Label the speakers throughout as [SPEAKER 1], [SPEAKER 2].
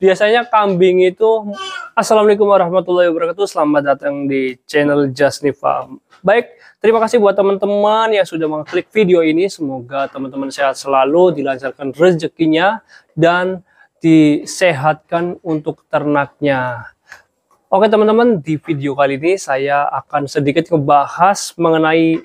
[SPEAKER 1] Biasanya kambing itu, Assalamualaikum warahmatullahi wabarakatuh, selamat datang di channel Jasni Farm. Baik, terima kasih buat teman-teman yang sudah mengklik video ini. Semoga teman-teman sehat selalu, dilancarkan rezekinya, dan disehatkan untuk ternaknya. Oke teman-teman, di video kali ini saya akan sedikit ngebahas mengenai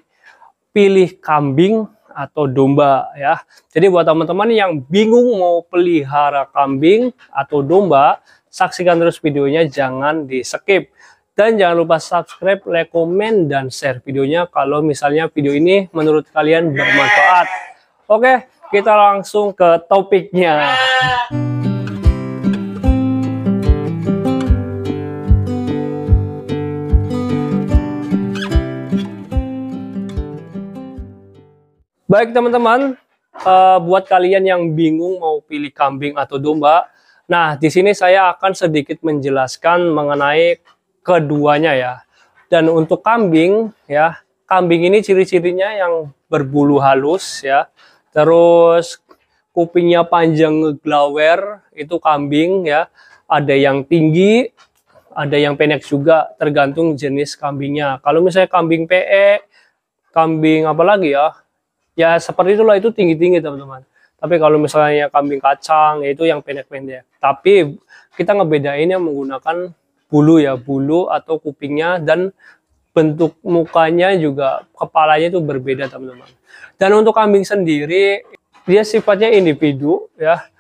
[SPEAKER 1] pilih kambing atau domba ya. Jadi buat teman-teman yang bingung mau pelihara kambing atau domba, saksikan terus videonya, jangan di skip. Dan jangan lupa subscribe, like, komen, dan share videonya kalau misalnya video ini menurut kalian bermanfaat. Oke, kita langsung ke topiknya. Baik teman-teman, buat kalian yang bingung mau pilih kambing atau domba, nah di sini saya akan sedikit menjelaskan mengenai keduanya ya. Dan untuk kambing ya, kambing ini ciri-cirinya yang berbulu halus ya, terus kupingnya panjang ngeglawer, itu kambing ya. Ada yang tinggi, ada yang pendek juga, tergantung jenis kambingnya. Kalau misalnya kambing PE, kambing apa lagi ya? Ya seperti itulah, itu tinggi-tinggi teman-teman. Tapi kalau misalnya kambing kacang, yaitu yang pendek-pendek. Tapi kita ngebedainnya menggunakan bulu ya, bulu atau kupingnya, dan bentuk mukanya juga, kepalanya itu berbeda teman-teman. Dan untuk kambing sendiri, dia sifatnya individu ya,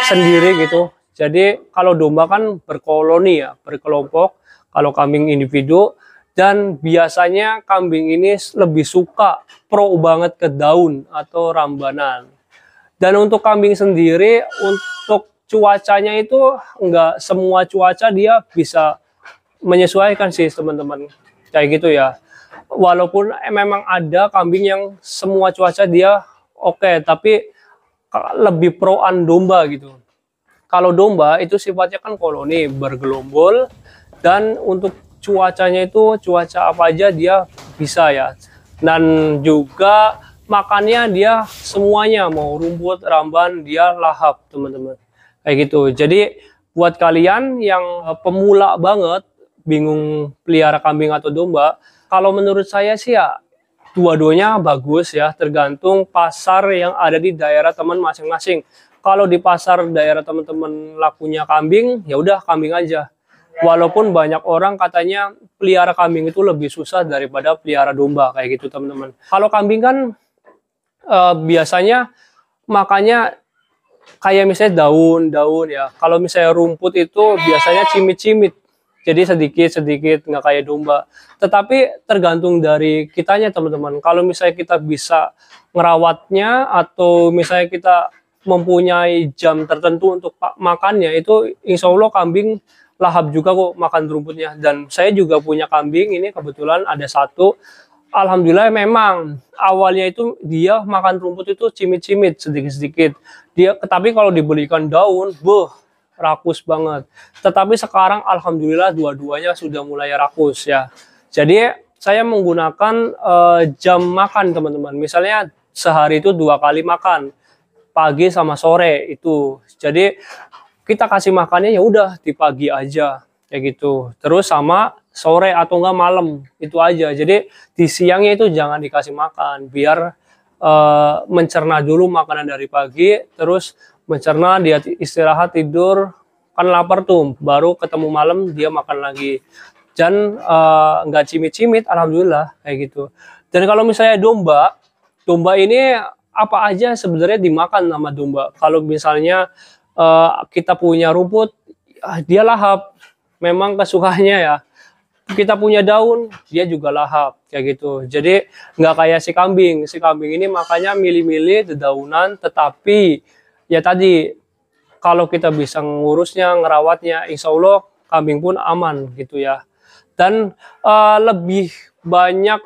[SPEAKER 1] sendiri gitu. Jadi kalau domba kan berkoloni ya, berkelompok. Kalau kambing individu. Dan biasanya kambing ini lebih suka pro banget ke daun atau rambanan. Dan untuk kambing sendiri, untuk cuacanya itu enggak semua cuaca dia bisa menyesuaikan sih teman-teman. Kayak gitu ya. Walaupun memang ada kambing yang semua cuaca dia oke, tapi lebih proan domba gitu. Kalau domba itu sifatnya kan koloni, bergelombol, dan untuk cuacanya itu cuaca apa aja dia bisa ya. Dan juga makannya dia semuanya, mau rumput, ramban, dia lahap teman-teman. Kayak gitu. Jadi buat kalian yang pemula banget, bingung pelihara kambing atau domba, kalau menurut saya sih ya dua-duanya bagus ya, tergantung pasar yang ada di daerah teman masing-masing. Kalau di pasar daerah teman-teman lakunya kambing, ya udah kambing aja. Walaupun banyak orang katanya pelihara kambing itu lebih susah daripada pelihara domba, kayak gitu teman-teman. Kalau kambing kan biasanya makannya kayak misalnya daun-daun ya. Kalau misalnya rumput itu biasanya cimit-cimit. Jadi sedikit-sedikit, nggak kayak domba. Tetapi tergantung dari kitanya teman-teman. Kalau misalnya kita bisa ngerawatnya, atau misalnya kita mempunyai jam tertentu untuk makannya, itu insya Allah kambing lahap juga kok makan rumputnya. Dan saya juga punya kambing, ini kebetulan ada satu. Alhamdulillah memang awalnya itu dia makan rumput itu cimit-cimit sedikit-sedikit. Tapi kalau dibelikan daun, rakus banget. Tetapi sekarang alhamdulillah dua-duanya sudah mulai rakus ya. Jadi saya menggunakan jam makan teman-teman. Misalnya sehari itu 2 kali makan, pagi sama sore itu. Jadi kita kasih makannya ya udah di pagi aja kayak gitu, terus sama sore atau enggak malam, itu aja. Jadi di siangnya itu jangan dikasih makan, biar mencerna dulu makanan dari pagi, terus mencerna, dia istirahat tidur, kan lapar tuh, baru ketemu malam dia makan lagi. Dan enggak cimit-cimit, alhamdulillah kayak gitu. Dan kalau misalnya domba ini apa aja sebenarnya dimakan sama domba. Kalau misalnya kita punya rumput, dia lahap, memang kesukaannya ya. Kita punya daun, dia juga lahap kayak gitu. Jadi nggak kayak si kambing ini makanya milih-milih dedaunan. Tetapi ya tadi, kalau kita bisa ngurusnya, ngerawatnya, insya Allah kambing pun aman gitu ya. Dan lebih banyak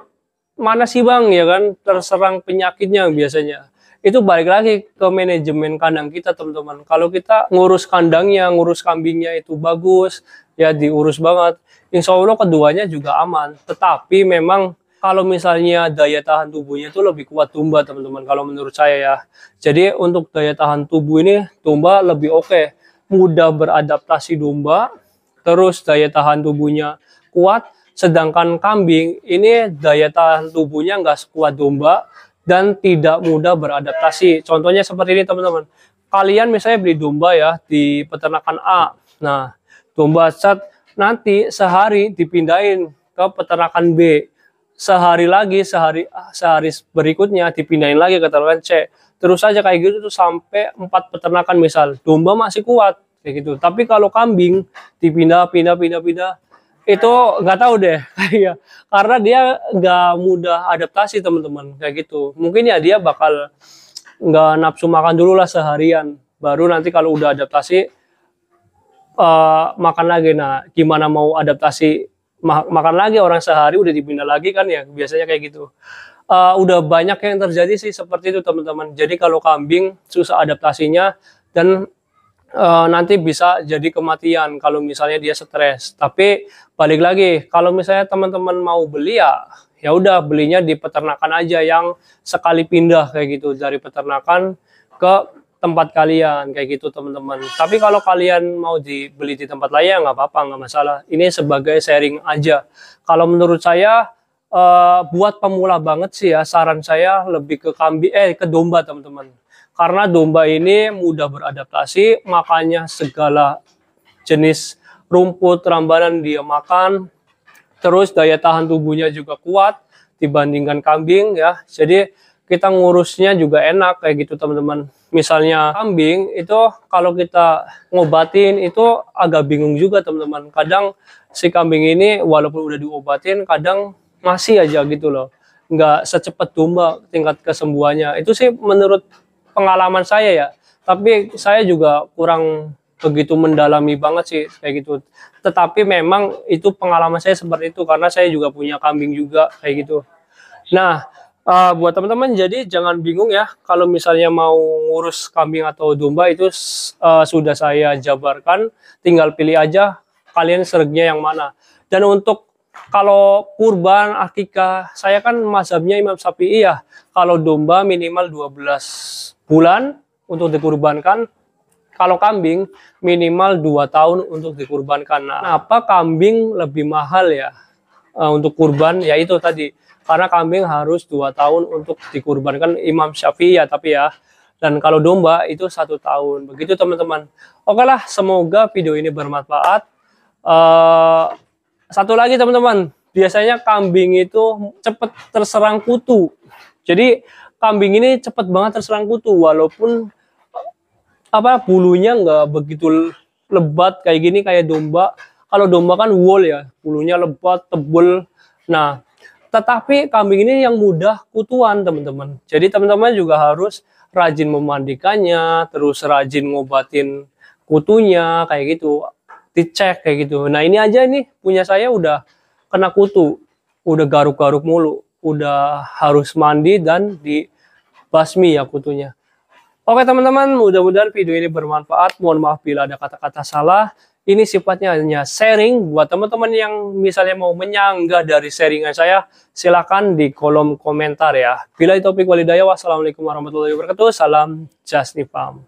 [SPEAKER 1] mana sih bang ya kan terserang penyakitnya biasanya. Itu balik lagi ke manajemen kandang kita teman-teman. Kalau kita ngurus kandangnya, ngurus kambingnya itu bagus, ya diurus banget, insya Allah keduanya juga aman. Tetapi memang kalau misalnya daya tahan tubuhnya itu lebih kuat domba teman-teman, kalau menurut saya ya. Jadi untuk daya tahan tubuh ini domba lebih oke. mudah beradaptasi domba, terus daya tahan tubuhnya kuat, sedangkan kambing ini daya tahan tubuhnya nggak sekuat domba dan tidak mudah beradaptasi. Contohnya seperti ini teman-teman. Kalian misalnya beli domba ya di peternakan A. Nah, domba cat nanti sehari dipindahin ke peternakan B. Sehari lagi, sehari berikutnya dipindahin lagi ke peternakan C. Terus saja kayak gitu tuh sampai 4 peternakan misal. Domba masih kuat kayak gitu. Tapi kalau kambing dipindah itu nggak tahu deh kayak karena dia nggak mudah adaptasi teman-teman kayak gitu. Mungkin ya dia bakal nggak nafsu makan dulu lah seharian. Baru nanti kalau udah adaptasi makan lagi. Nah, gimana mau adaptasi makan lagi orang sehari udah dipindah lagi kan ya biasanya kayak gitu. Udah banyak yang terjadi sih seperti itu teman-teman. Jadi kalau kambing susah adaptasinya dan nanti bisa jadi kematian kalau misalnya dia stres. Tapi balik lagi kalau misalnya teman-teman mau beli ya udah belinya di peternakan aja yang sekali pindah kayak gitu dari peternakan ke tempat kalian kayak gitu teman-teman. Tapi kalau kalian mau dibeli di tempat lain ya nggak apa-apa, nggak masalah. Ini sebagai sharing aja. Kalau menurut saya buat pemula banget sih ya, saran saya lebih ke ke domba teman-teman. Karena domba ini mudah beradaptasi, makanya segala jenis rumput, rambanan dia makan. Terus daya tahan tubuhnya juga kuat dibandingkan kambing ya. Jadi kita ngurusnya juga enak kayak gitu teman-teman. Misalnya kambing itu kalau kita ngobatin itu agak bingung juga teman-teman. Kadang si kambing ini walaupun udah diobatin kadang masih aja gitu loh, nggak secepat domba tingkat kesembuhannya. Itu sih menurut pengalaman saya ya, tapi saya juga kurang begitu mendalami banget sih kayak gitu. Tetapi memang itu pengalaman saya seperti itu karena saya juga punya kambing juga kayak gitu. Nah, buat teman-teman jadi jangan bingung ya kalau misalnya mau ngurus kambing atau domba itu sudah saya jabarkan, tinggal pilih aja kalian seregnya yang mana. Dan untuk kalau kurban, akikah, saya kan mazhabnya Imam Syafi'i ya. Kalau domba minimal 12 bulan untuk dikurbankan. Kalau kambing minimal 2 tahun untuk dikurbankan. Nah, apa kambing lebih mahal ya untuk kurban? Ya itu tadi. Karena kambing harus 2 tahun untuk dikurbankan Imam Syafi'i ya. Tapi ya. Dan kalau domba itu 1 tahun. Begitu teman-teman. Oke lah, semoga video ini bermanfaat. Satu lagi teman-teman, biasanya kambing itu cepat terserang kutu. Jadi kambing ini cepat banget terserang kutu, walaupun bulunya nggak begitu lebat kayak gini kayak domba. Kalau domba kan wool ya, bulunya lebat, tebel. Nah, tetapi kambing ini yang mudah kutuan teman-teman. Jadi teman-teman juga harus rajin memandikannya, terus rajin ngobatin kutunya kayak gitu. Dicek kayak gitu. Nah ini aja nih punya saya udah kena kutu, udah garuk-garuk mulu, udah harus mandi dan dibasmi ya kutunya. Oke teman-teman, mudah-mudahan video ini bermanfaat. Mohon maaf bila ada kata-kata salah. Ini sifatnya hanya sharing buat teman-teman yang misalnya mau menyanggah dari sharingan saya, silakan di kolom komentar ya. Bila taufiq walhidayah, wassalamualaikum warahmatullahi wabarakatuh. Salam Just Farm.